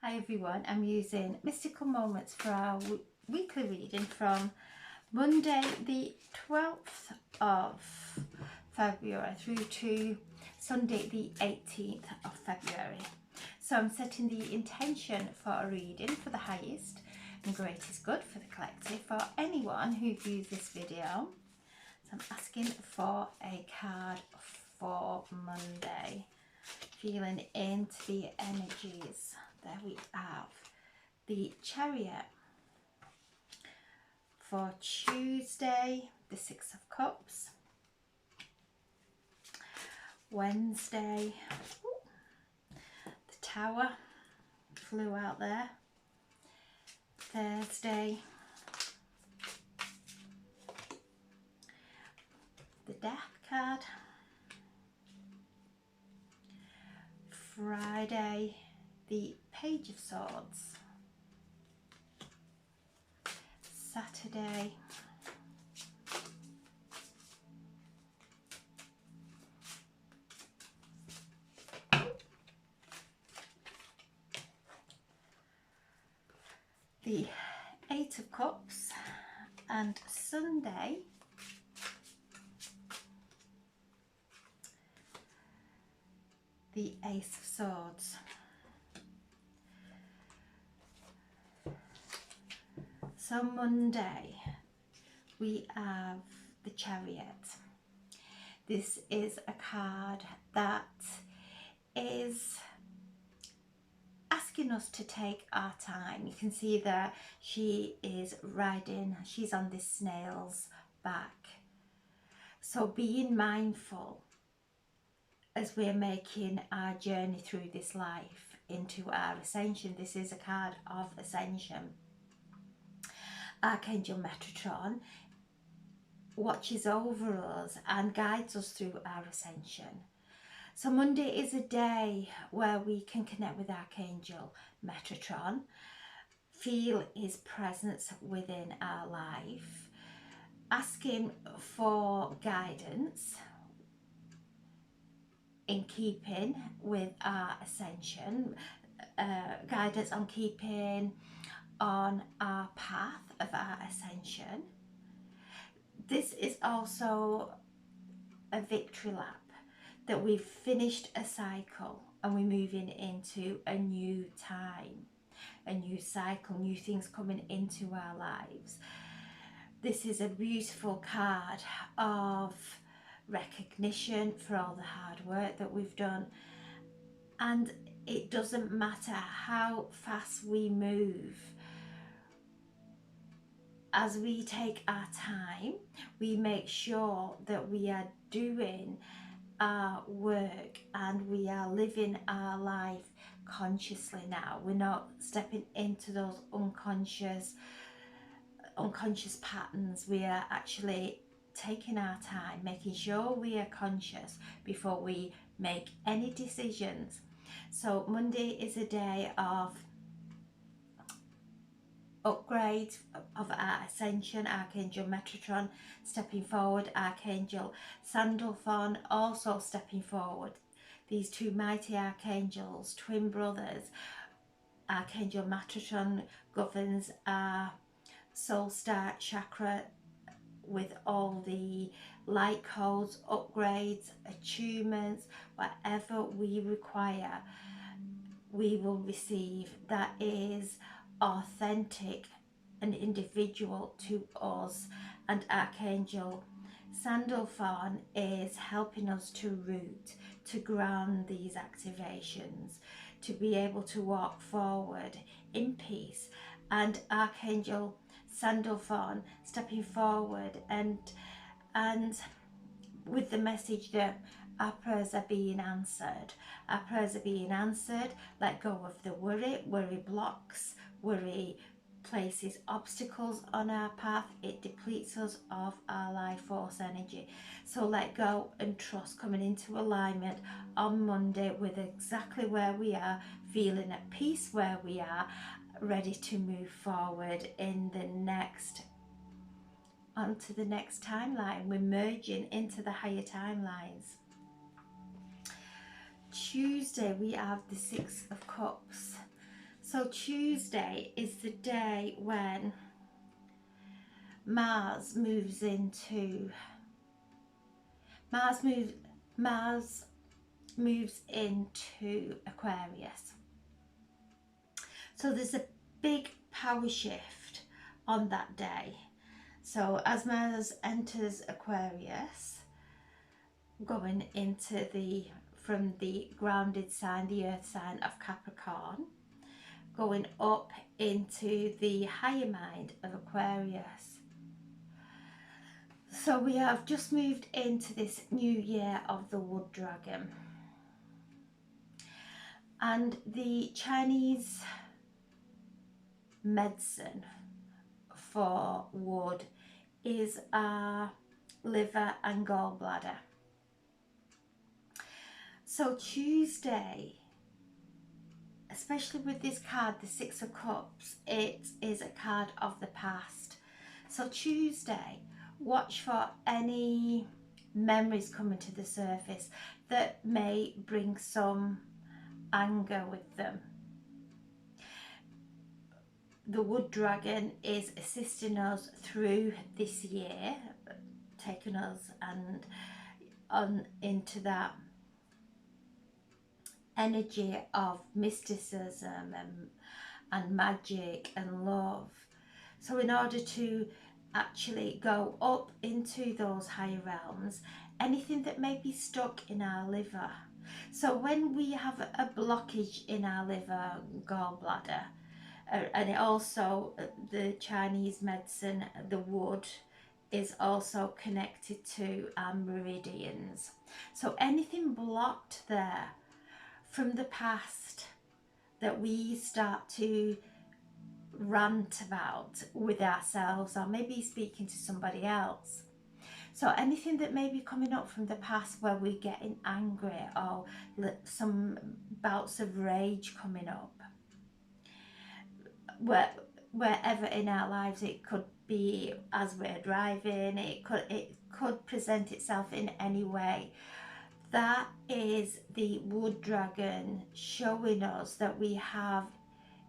Hi everyone, I'm using Mystical Moments for our weekly reading from Monday the 12th of February through to Sunday the 18th of February. So I'm setting the intention for a reading for the highest and greatest good for the collective for anyone who views this video. So I'm asking for a card for Monday. Feeling into the energies. There we have the Chariot. For Tuesday, the Six of Cups. Wednesday, the Tower flew out there. Thursday, the Death card. Friday, the Page of Swords. Saturday, the Eight of Cups, and Sunday, the Ace of Swords. So Monday, we have the Chariot. This is a card that is asking us to take our time. You can see that she is riding, she's on this snail's back. So being mindful as we're making our journey through this life into our ascension. This is a card of ascension. Archangel Metatron watches over us and guides us through our ascension. So Monday is a day where we can connect with Archangel Metatron, feel his presence within our life, ask him for guidance in keeping with our ascension, guidance on keeping on our path of our ascension. This is also a victory lap, that we've finished a cycle and we're moving into a new time, a new cycle, new things coming into our lives. This is a beautiful card of recognition for all the hard work that we've done, and it doesn't matter how fast we move. As we take our time, we make sure that we are doing our work and we are living our life consciously now. We're not stepping into those unconscious patterns. We are actually taking our time, making sure we are conscious before we make any decisions. So Monday is a day of upgrade of our ascension. Archangel Metatron stepping forward, Archangel Sandalphon also stepping forward. These two mighty archangels, twin brothers. Archangel Metatron governs our soul star chakra with all the light codes, upgrades, attunements, whatever we require, we will receive that is authentic and individual to us. And Archangel Sandalphon is helping us to root, to ground these activations, to be able to walk forward in peace. And Archangel Sandalphon stepping forward and with the message that our prayers are being answered. Our prayers are being answered. Let go of the worry. Worry blocks. Worry places obstacles on our path. It depletes us of our life force energy. So let go and trust, coming into alignment on Monday with exactly where we are, feeling at peace where we are, ready to move forward in the next, onto the next timeline. We're merging into the higher timelines. Tuesday we have the Six of Cups. So Tuesday is the day when Mars moves into Mars moves into Aquarius. So there's a big power shift on that day. So as Mars enters Aquarius, going into from the grounded sign, the earth sign of Capricorn, going up into the higher mind of Aquarius. So we have just moved into this new year of the wood dragon. And the Chinese medicine for wood is our liver and gallbladder. So Tuesday, especially with this card, the Six of Cups, it is a card of the past. So Tuesday, watch for any memories coming to the surface that may bring some anger with them. The wood dragon is assisting us through this year, taking us and on into that energy of mysticism and magic and love. So in order to actually go up into those higher realms, anything that may be stuck in our liver. So when we have a blockage in our liver, gallbladder, and it also, the Chinese medicine, the wood, is also connected to our meridians. So anything blocked there from the past that we start to rant about with ourselves, or maybe speaking to somebody else. So anything that may be coming up from the past where we're getting angry, or some bouts of rage coming up, wherever in our lives, it could be as we're driving, it could present itself in any way. That is the wood dragon showing us that we have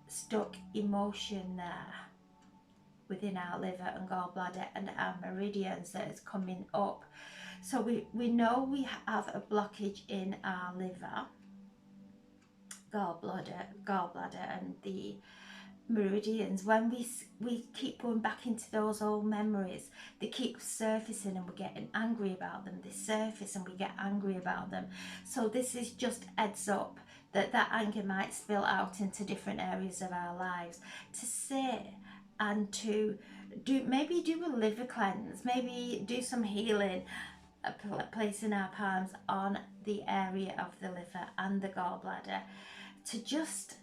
stuck emotion there within our liver and gallbladder and our meridians that is coming up. So we know we have a blockage in our liver, gallbladder and the meridians. When we keep going back into those old memories, they keep surfacing and we're getting angry about them. They surface and we get angry about them. So this is just heads up that anger might spill out into different areas of our lives. To sit and to do a liver cleanse, maybe do some healing, placing our palms on the area of the liver and the gallbladder, to just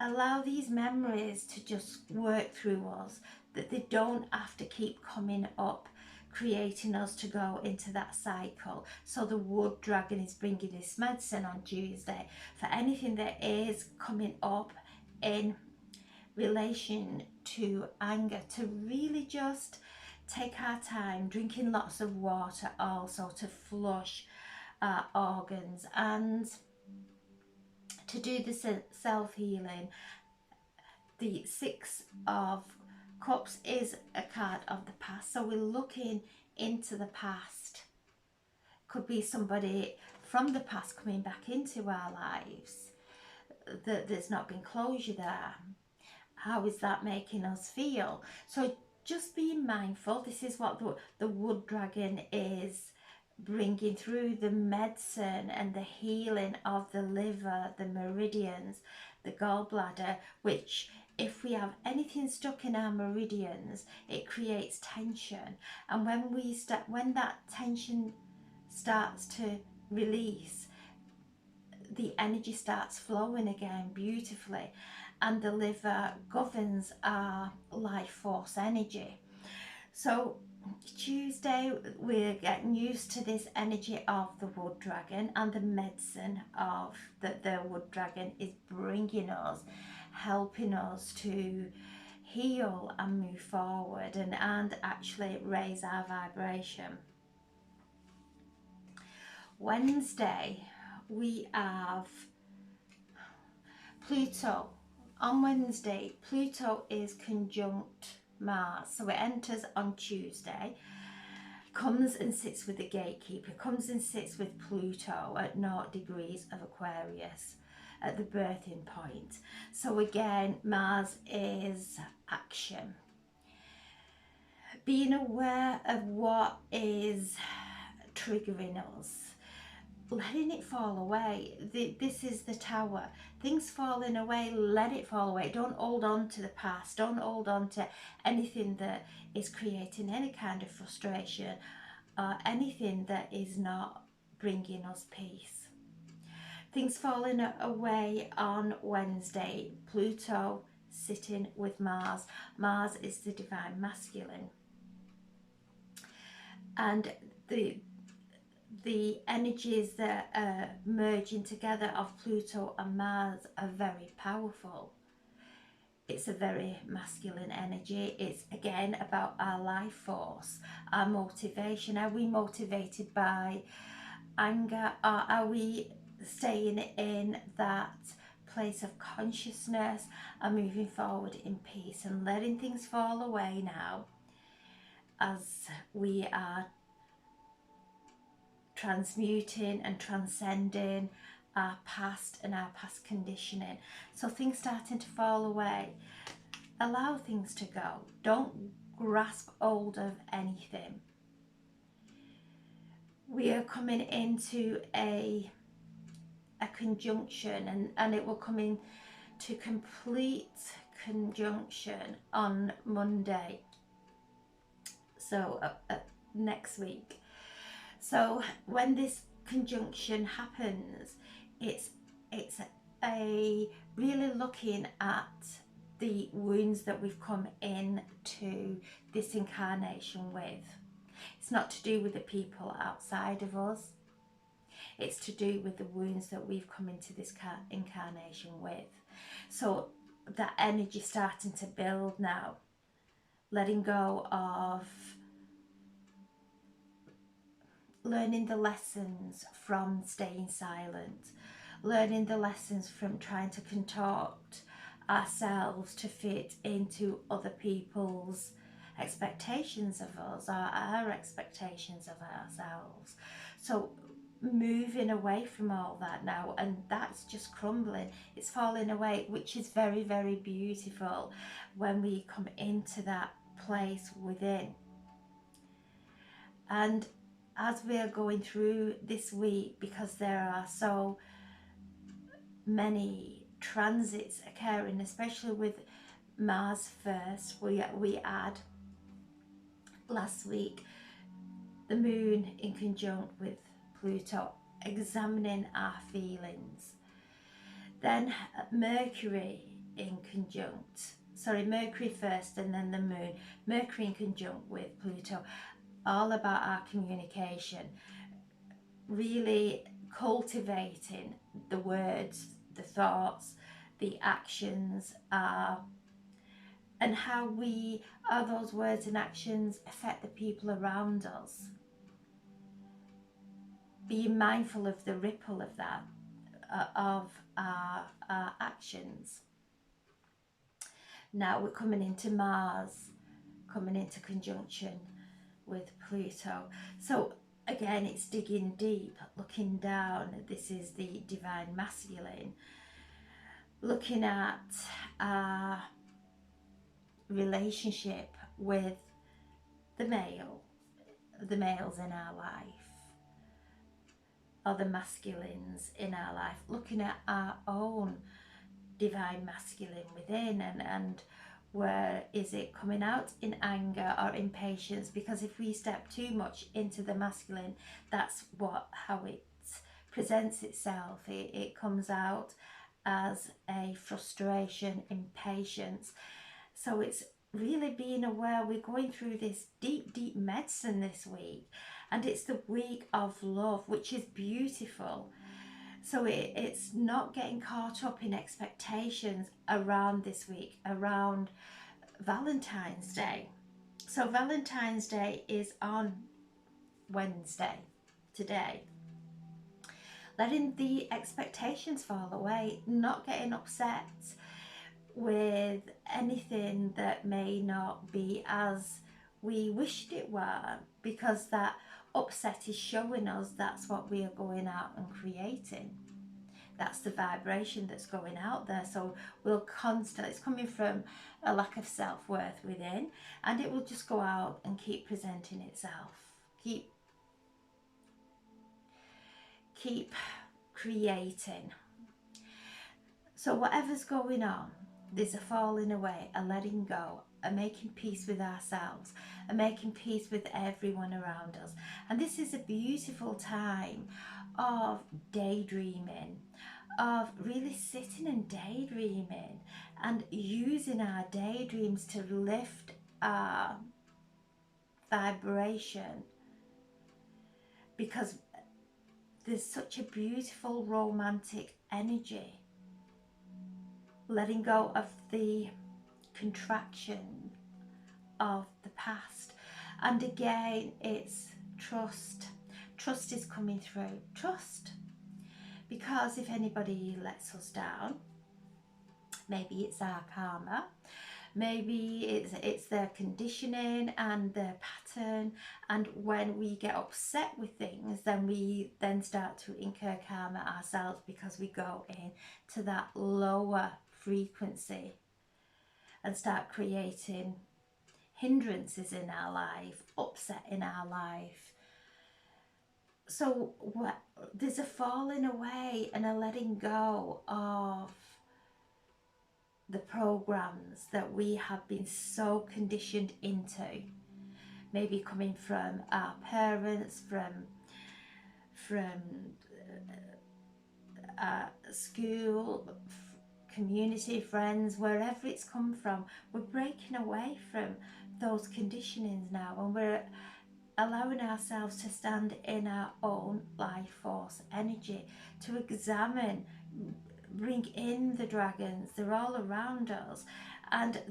allow these memories to just work through us, that they don't have to keep coming up, creating us to go into that cycle. So the wood dragon is bringing this medicine on Tuesday for anything that is coming up in relation to anger, to really just take our time, drinking lots of water also to flush our organs, and to do the self-healing. The Six of Cups is a card of the past, so we're looking into the past. Could be somebody from the past coming back into our lives, that there's not been closure there. How is that making us feel? So just being mindful. This is what the wood dragon is bringing through, the medicine and the healing of the liver, the meridians, the gallbladder, which, if we have anything stuck in our meridians, it creates tension. And when that tension starts to release, the energy starts flowing again beautifully, and the liver governs our life force energy. So Tuesday, we're getting used to this energy of the wood dragon and the medicine of the wood dragon is bringing us, helping us to heal and move forward and actually raise our vibration. Wednesday, we have Pluto On Wednesday, Pluto is conjunct Mars, so it enters on Tuesday, comes and sits with the gatekeeper, comes and sits with Pluto at 0 degrees of Aquarius at the birthing point. So again, Mars is action. Being aware of what is triggering us, letting it fall away. This is the Tower. Things falling away, let it fall away. Don't hold on to the past. Don't hold on to anything that is creating any kind of frustration or anything that is not bringing us peace. Things falling away on Wednesday. Pluto sitting with Mars. Mars is the divine masculine. And the energies that are merging together of Pluto and Mars are very powerful. It's a very masculine energy. It's again about our life force, our motivation. Are we motivated by anger, or are we staying in that place of consciousness and moving forward in peace and letting things fall away now as we are transmuting and transcending our past and our past conditioning? So things starting to fall away. Allow things to go. Don't grasp hold of anything. We are coming into a conjunction, and it will come into complete conjunction on Monday, so next week. So when this conjunction happens, it's a really looking at the wounds that we've come into this incarnation with. It's not to do with the people outside of us. It's to do with the wounds that we've come into this incarnation with. So that energy starting to build now. Letting go of learning the lessons from staying silent. Learning the lessons from trying to contort ourselves to fit into other people's expectations of us or our expectations of ourselves. So moving away from all that now, and that's just crumbling. It's falling away, which is very, very beautiful when we come into that place within. And as we are going through this week, because there are so many transits occurring, especially with Mars first, we had last week the moon in conjunct with Pluto, examining our feelings. Then Mercury in conjunct, Mercury first and then the moon. Mercury in conjunct with Pluto, all about our communication, really cultivating the words, the thoughts, the actions, and how those words and actions affect the people around us. Being mindful of the ripple of that, of our actions. Now we're coming into Mars, coming into conjunction with Pluto. So again, it's digging deep, looking down. This is the divine masculine, looking at our relationship with the males in our life, or the masculines in our life, looking at our own divine masculine within, and where is it coming out in anger or impatience? Because if we step too much into the masculine, that's how it presents itself. It comes out as a frustration, impatience. So it's really being aware. We're going through this deep medicine this week, and it's the week of love, which is beautiful. So it's not getting caught up in expectations around this week, around Valentine's Day. So Valentine's Day is on Wednesday, today. Letting the expectations fall away, not getting upset with anything that may not be as we wished it were, because that upset is showing us that's what we are going out and creating. That's the vibration that's going out there. So we'll constantly, it's coming from a lack of self-worth within, and it will just go out and keep presenting itself, keep creating. So whatever's going on, there's a falling away, a letting go, a making peace with ourselves, a making peace with everyone around us. And this is a beautiful time of daydreaming, of really sitting and daydreaming and using our daydreams to lift our vibration, because there's such a beautiful romantic energy. Letting go of the contraction of the past. And again, it's trust. Trust is coming through. Trust. Because if anybody lets us down, maybe it's our karma, maybe it's their conditioning and their pattern, and when we get upset with things, then we then start to incur karma ourselves, because we go into that lower frequency and start creating hindrances in our life, upset in our life. So there's a falling away and a letting go of the programs that we have been so conditioned into, maybe coming from our parents, from school, community, friends, wherever it's come from. We're breaking away from those conditionings now, and we're allowing ourselves to stand in our own life force energy, to examine, bring in the dragons. They're all around us, and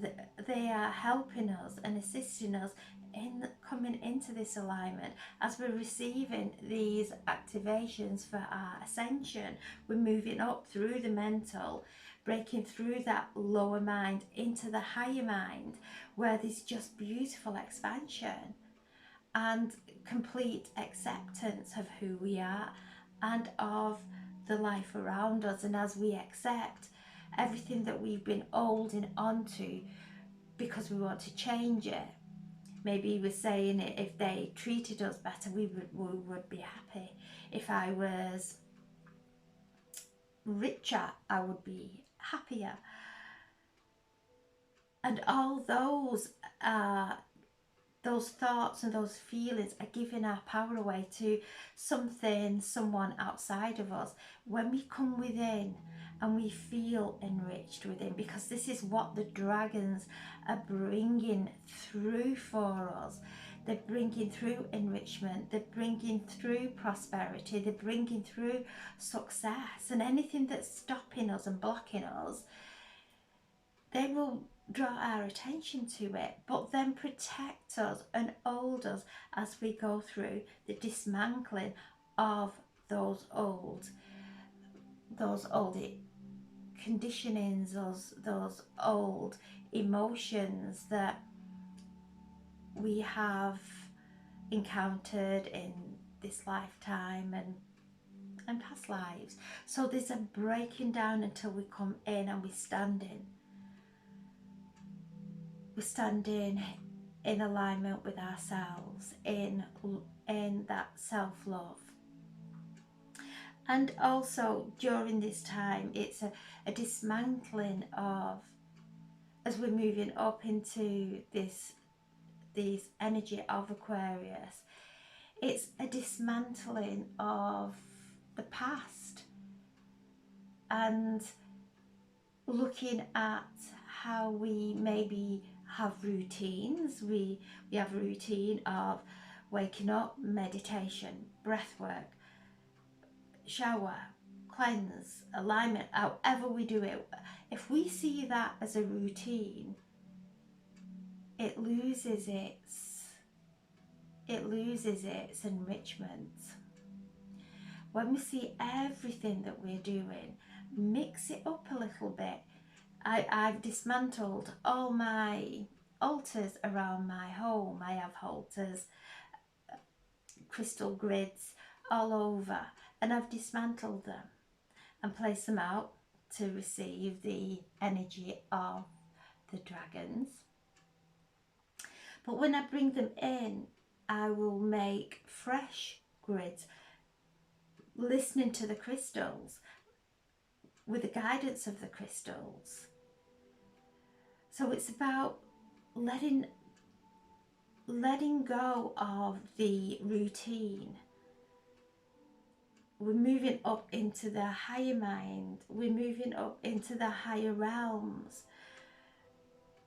they are helping us and assisting us in coming into this alignment. As we're receiving these activations for our ascension, we're moving up through the mental, breaking through that lower mind into the higher mind, where there's just beautiful expansion and complete acceptance of who we are and of the life around us. And as we accept everything that we've been holding onto because we want to change it, maybe we're saying it, if they treated us better, we would be happy. If I was richer, I would be happier. And all those thoughts and those feelings are giving our power away to someone outside of us. When we come within and we feel enriched within, because this is what the dragons are bringing through for us. They're bringing through enrichment, they're bringing through prosperity, they're bringing through success, and anything that's stopping us and blocking us, they will draw our attention to it, but then protect us and hold us as we go through the dismantling of those old conditionings, those old emotions that we have encountered in this lifetime and past lives. So there's a breaking down until we come in and we stand in. We're standing in alignment with ourselves, in that self-love. And also during this time, it's a dismantling of, as we're moving up into this energy of Aquarius, it's a dismantling of the past and looking at how we maybe have routines. We have a routine of waking up, meditation, breath work, shower, cleanse, alignment, however we do it. If we see that as a routine, it loses its enrichment. When we see everything that we're doing, mix it up a little bit I've dismantled all my altars around my home. I have altars, crystal grids all over, and I've dismantled them and placed them out to receive the energy of the dragons. But when I bring them in, I will make fresh grids, listening to the crystals, with the guidance of the crystals. So it's about letting go of the routine. We're moving up into the higher mind. We're moving up into the higher realms.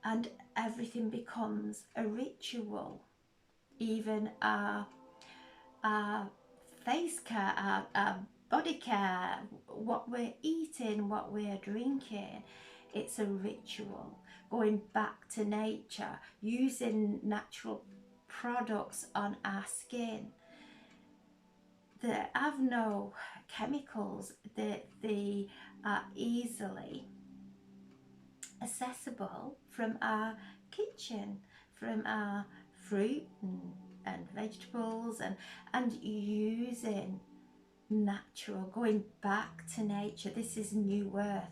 And everything becomes a ritual. Even our face care, our body care, what we're eating, what we're drinking, it's a ritual. Going back to nature, using natural products on our skin that have no chemicals, that they are easily accessible from our kitchen, from our fruit and vegetables, and using natural, going back to nature. This is new earth.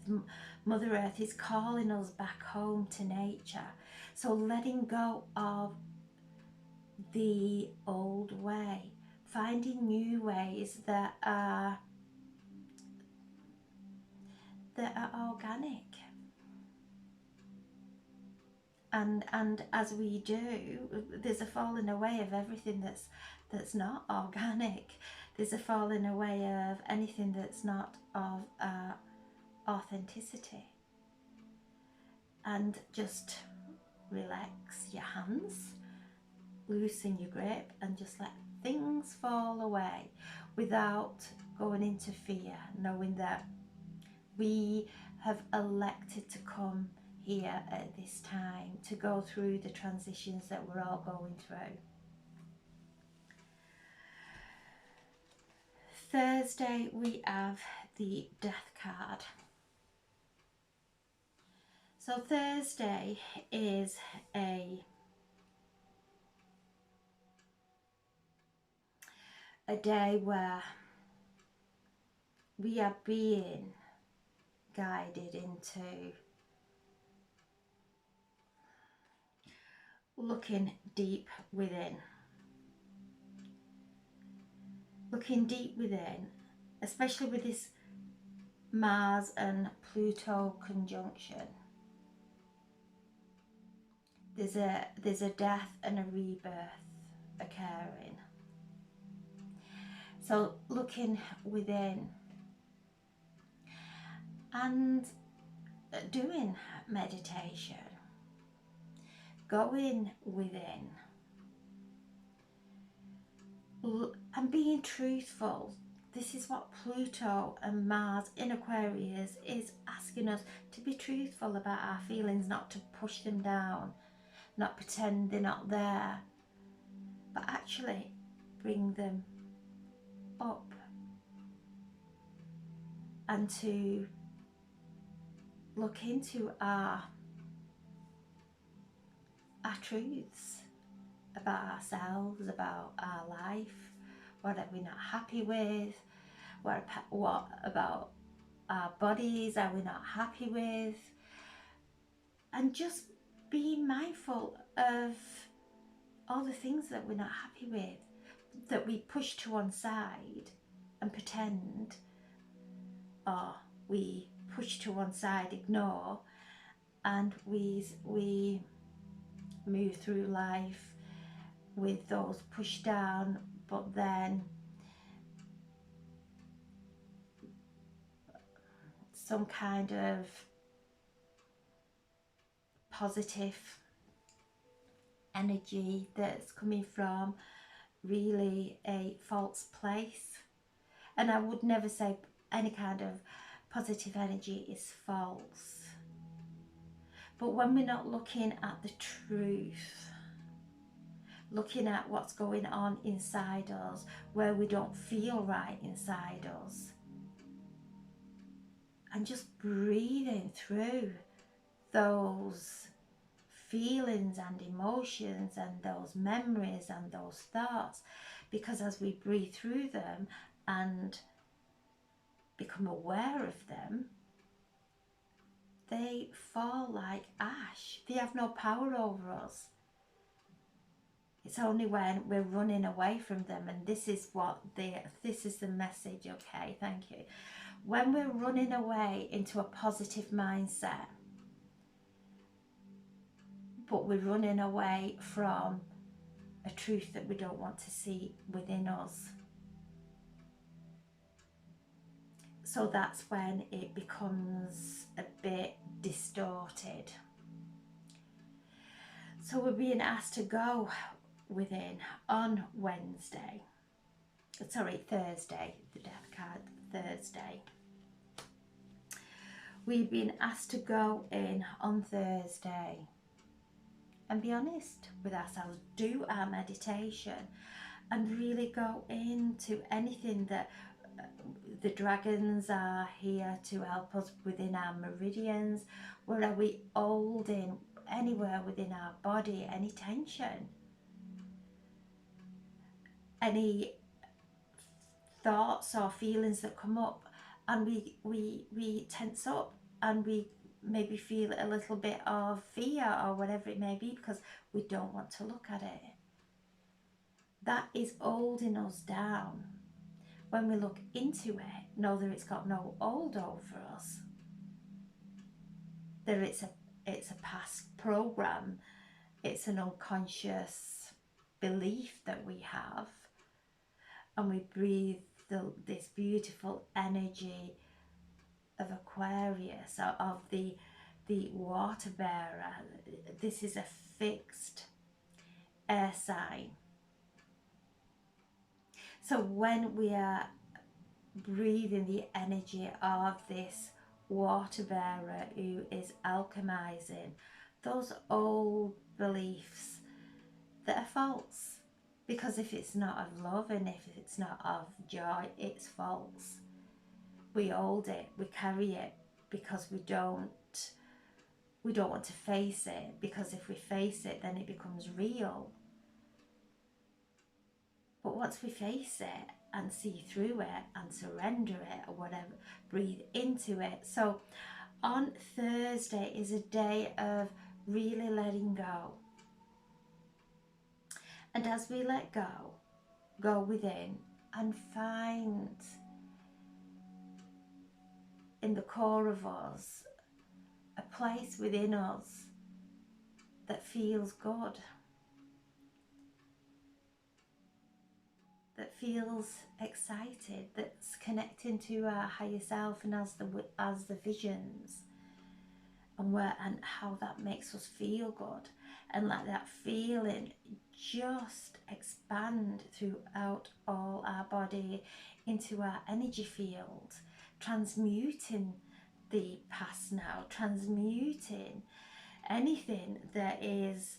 Mother Earth is calling us back home to nature. So letting go of the old way, finding new ways that are organic. And as we do, there's a falling away of everything that's not organic. There's a falling away of anything that's not of authenticity. And just relax your hands, loosen your grip, and just let things fall away without going into fear, knowing that we have elected to come here at this time to go through the transitions that we're all going through. Thursday we have the Death card. So Thursday is a day where we are being guided into looking deep within. Looking deep within, especially with this Mars and Pluto conjunction. There's a death and a rebirth occurring. So looking within and doing meditation, going within and being truthful. This is what Pluto and Mars in Aquarius is asking us, to be truthful about our feelings, not to push them down, not pretend they're not there, but actually bring them up and to look into our truths about ourselves, about our life. What are we not happy with? What about our bodies are we not happy with? And just being mindful of all the things that we're not happy with, that we push to one side and pretend, or we push to one side, ignore, and we move through life with those pushed down, but then some kind of positive energy that's coming from really a false place. And I would never say any kind of positive energy is false. But when we're not looking at the truth, looking at what's going on inside us, where we don't feel right inside us, and just breathing through those feelings and emotions and those memories and those thoughts, because as we breathe through them and become aware of them, they fall like ash. They have no power over us. It's only when we're running away from them, and this is the message, okay, thank you. When we're running away into a positive mindset, but we're running away from a truth that we don't want to see within us. So that's when it becomes a bit distorted. So we're being asked to go within on Thursday, the death card, Thursday. We've been asked to go in on Thursday and be honest with ourselves, do our meditation and really go into anything that the dragons are here to help us within our meridians. Where are we holding anywhere within our body, any tension, any thoughts or feelings that come up, and we tense up and we maybe feel a little bit of fear or whatever it may be because we don't want to look at it. That is holding us down. When we look into it, know that it's got no hold over us. That it's a past program. It's an unconscious belief that we have, and we breathe this beautiful energy of Aquarius, of the water bearer. This is a fixed air sign. So when we are breathing the energy of this water bearer who is alchemizing those old beliefs that are false, because if it's not of love and if it's not of joy, it's false. We hold it, we carry it because we don't want to face it, because if we face it then it becomes real. But once we face it and see through it and surrender it or whatever, breathe into it. So on Thursday is a day of really letting go. And as we let go, go within and find in the core of us a place within us that feels good, that feels excited, that's connecting to our higher self and as the visions, and how that makes us feel good, and let that feeling just expand throughout all our body into our energy field, transmuting the past now, transmuting anything that is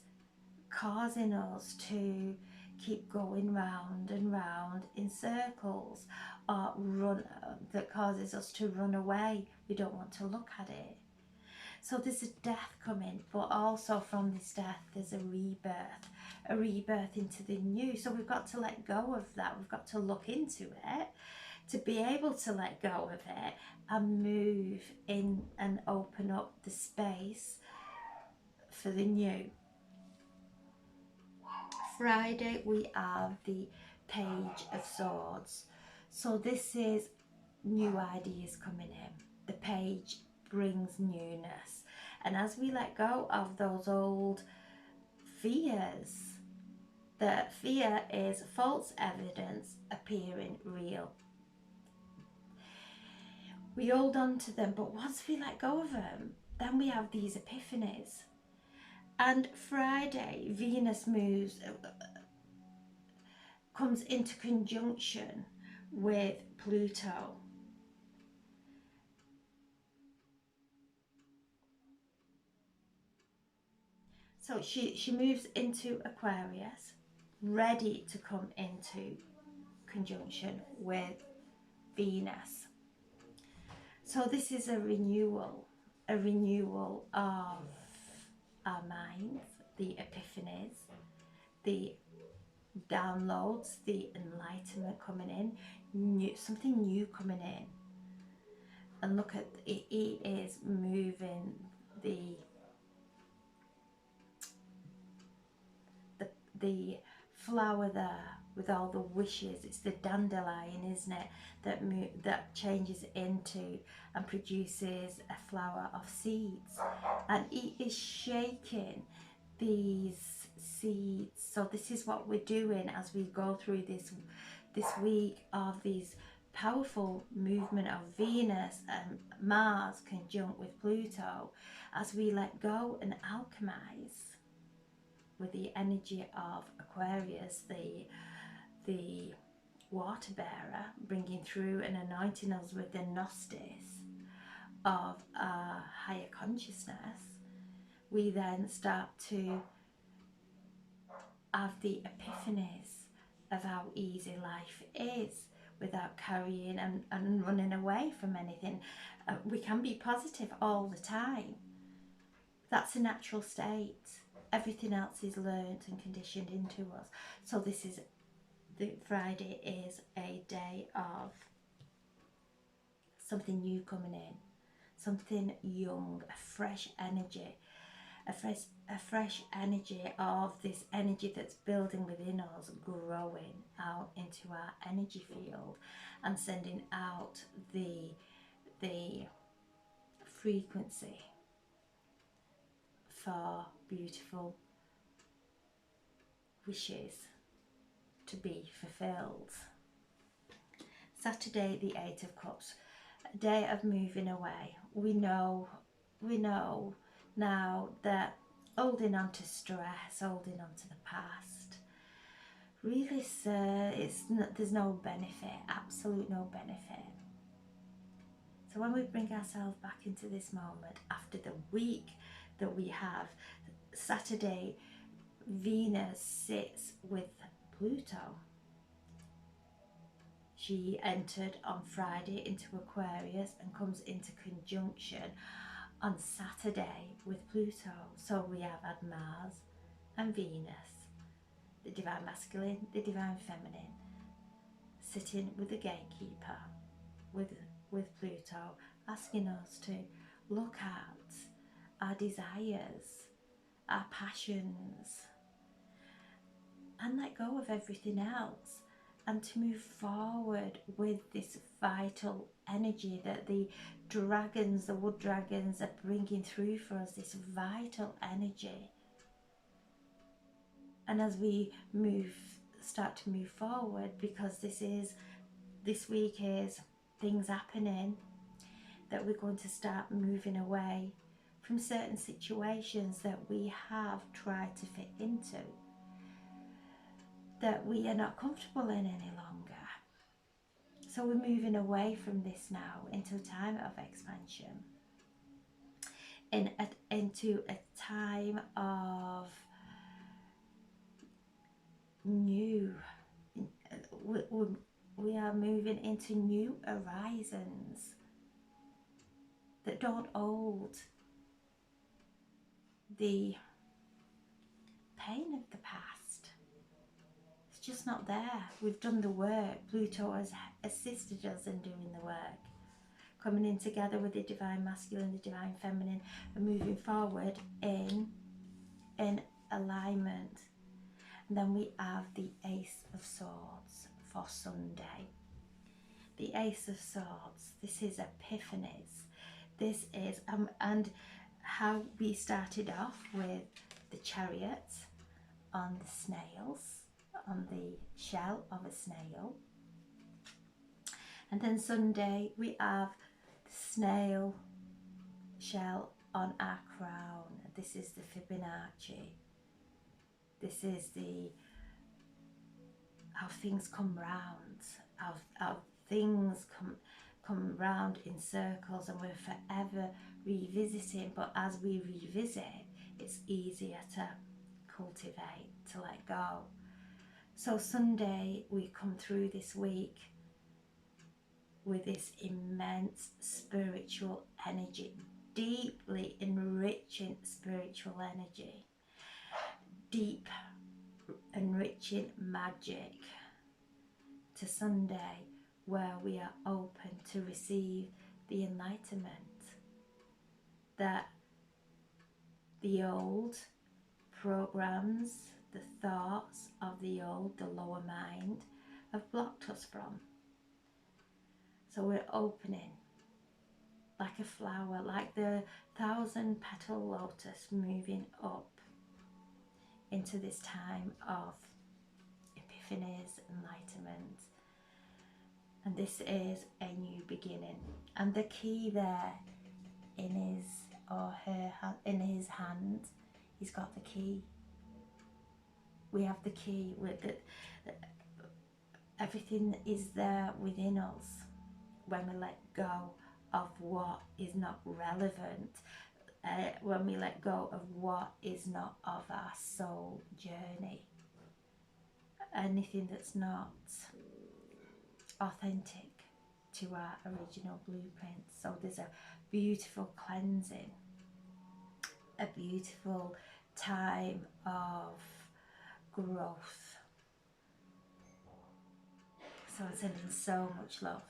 causing us to keep going round and round in circles, or that causes us to run away. We don't want to look at it. So there's a death coming, but also from this death there's a rebirth into the new. So we've got to let go of that. We've got to look into it to be able to let go of it and move in and open up the space for the new. Friday we have the Page of Swords. So this is new ideas coming in. The page brings newness. And as we let go of those old fears, the fear is false evidence appearing real. We hold on to them, but once we let go of them, then we have these epiphanies. And Friday, Venus comes into conjunction with Pluto. So she moves into Aquarius, ready to come into conjunction with Venus. So this is a renewal, a renewal of our minds, the epiphanies, the downloads, the enlightenment coming in, something new coming in. And look at it, he is moving the flower there with all the wishes. It's the dandelion, isn't it, that changes into and produces a flower of seeds, and he is shaking these seeds. So this is what we're doing as we go through this week of these powerful movement of Venus and Mars conjunct with Pluto, as we let go and alchemize with the energy of Aquarius, the water bearer, bringing through and anointing us with the Gnosis of our higher consciousness. We then start to have the epiphanies of how easy life is without carrying and running away from anything. We can be positive all the time. That's a natural state. Everything else is learnt and conditioned into us. So this is, the Friday is a day of something new coming in, something young, a fresh energy, a fresh energy of this energy that's building within us, growing out into our energy field and sending out the frequency for beautiful wishes to be fulfilled. Saturday, the Eight of Cups, a day of moving away. We know now that holding on to stress, holding on to the past, really, there's no benefit, absolute no benefit. So when we bring ourselves back into this moment after the week that we have, Saturday, Venus sits with Pluto. She entered on Friday into Aquarius and comes into conjunction on Saturday with Pluto. So we have had Mars and Venus, the divine masculine, the divine feminine, sitting with the gatekeeper, with Pluto, asking us to look at our desires, our passions, and let go of everything else, and to move forward with this vital energy that the dragons, the wood dragons, are bringing through for us, this vital energy. And as we start to move forward, because this week is things happening, that we're going to start moving away from certain situations that we have tried to fit into, that we are not comfortable in any longer. So we're moving away from this now into a time of expansion, into a time of new. We are moving into new horizons that don't hold the pain of the past. It's just not there. We've done the work. Pluto has assisted us in doing the work, coming in together with the divine masculine, the divine feminine, and moving forward in alignment. And then we have the Ace of Swords for Sunday. The Ace of Swords, this is Epiphanies. This is, and how we started off with the Chariot on the snails, on the shell of a snail. And then Sunday we have the snail shell on our crown. This is the Fibonacci. This is how things come round, how things come round in circles, and we're forever revisiting. But as we revisit, it's easier to cultivate, to let go. So Sunday, we come through this week with this immense spiritual energy, deeply enriching spiritual energy, deep enriching magic, to Sunday, where we are open to receive the enlightenment that the old programs, the thoughts of the old, the lower mind, have blocked us from. So we're opening like a flower, like the 1,000-petal lotus, moving up into this time of epiphanies, enlightenment. And this is a new beginning. And the key there in his or her in his hand, he's got the key. We have the key with the, everything is there within us when we let go of what is not relevant, when we let go of what is not of our soul journey, anything that's not authentic to our original blueprint. So there's a beautiful cleansing, a beautiful time of growth. So I'm sending so much love.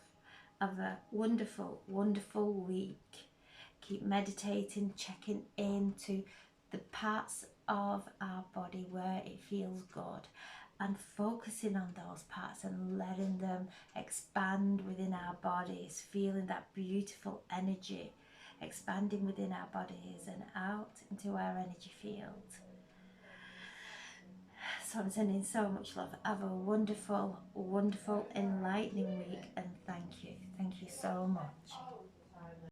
Have a wonderful, wonderful week. Keep meditating, checking into the parts of our body where it feels good, and focusing on those parts and letting them expand within our bodies, feeling that beautiful energy expanding within our bodies and out into our energy field. So I'm sending so much love. Have a wonderful, wonderful, enlightening week, and thank you. Thank you so much.